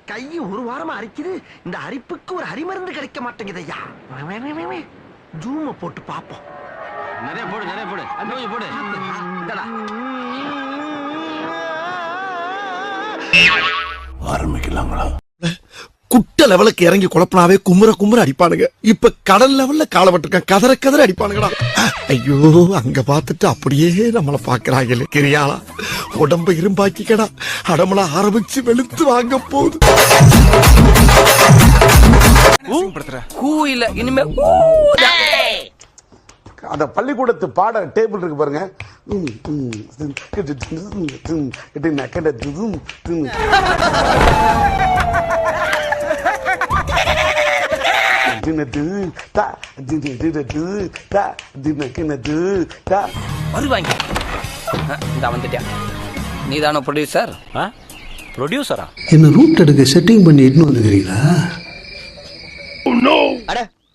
கை ஒரு வாரமா அரிக்குது. இந்த அரிப்புக்கு ஒரு அரிமருந்து கிடைக்க மாட்டேங்குது ஐயா. ஜூம போட்டு பாப்போம். நிறைய போடு போடு. இந்தடா. ஆரம்பிக்கலாங்களா? குட்ட லெவலுக்கு இறங்கி குழப்பனாவே குமுற அடிப்பானுங்க. இப்ப கடல் லெவல்ல காலப்பட்டிருக்கான், கதற அடிப்பானுங்கடா. ஐயோ, அங்க பாத்துட்டு அப்படியே நம்மள பாக்குறாங்க. கிரியாளா உடம்ப இரும்பாக்கிக்கடா, அடமள ஆரம்பிச்சு வெளுத்து வாங்க போகுது. இனிமே அந்த பள்ளிக்கூடத்து பாட டேபிள் இருக்கு பாருங்க. வருவாங்க. வந்துட்டியா? நீதான ப்ரொடியூசர்? ப்ரொடியூசரா? என்ன ரூட் எடுக்க செட்டிங் பண்ணி இட்டுன்னு வந்துக்கிறீங்களா?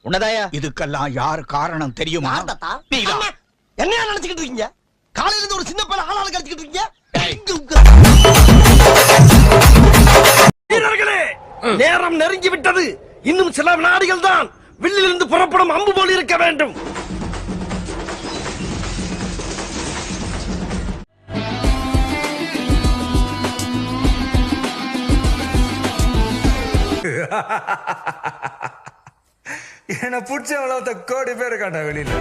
உன்னதாயா? இதுக்கெல்லாம் யார் காரணம் தெரியுமா? என்னையா நினைச்சுக்கிட்டு இருக்கீங்க? காலையில இருந்து ஒரு சின்ன பையன் ஆளாளு கடிச்சிட்டு இருக்கீங்க. வீரர்களே, நேரம் நெருங்கி விட்டது. இன்னும் சில வினாடிகள் தான். வில்லிலிருந்து புறப்படும் அம்பு போல் இருக்க வேண்டும். என்ன பிடிச்ச கோடி பேர் காட்டா வெளியில.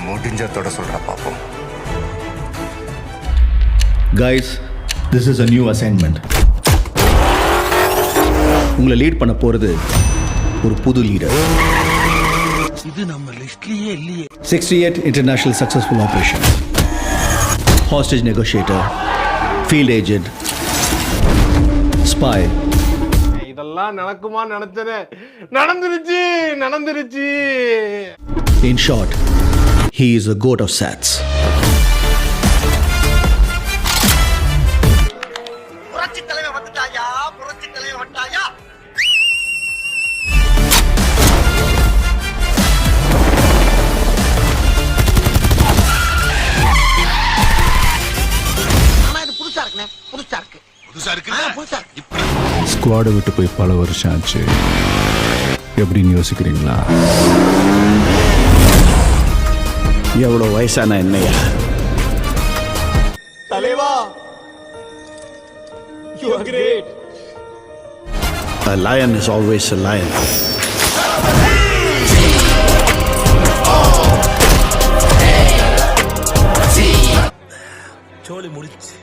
முடிஞ்சதோட சொல்ற பாப்போம். Guys, this is a new assignment. உங்களை லீட் பண்ண போறது ஒரு புது லீடர். இது நம்ம லிஸ்ட்லயே இல்லையே. 68 international successful operation. Hostage negotiator, field agent, spy. இதெல்லாம் நடக்குமா நினைச்சனே, நடந்துருச்சு. In short, he is a goat of SATs. புரட்சி தலைவர் வந்துட்டாயா? புதுசா இருக்கு. ஸ்குவாடை விட்டு போய் பல வருஷம் ஆச்சு. எப்படின்னு யோசிக்கிறீங்களா? எவ்வளவு வயசான என்னையா? தலைவா, you are great. A lion is always a lion. சோலி முடிச்சு.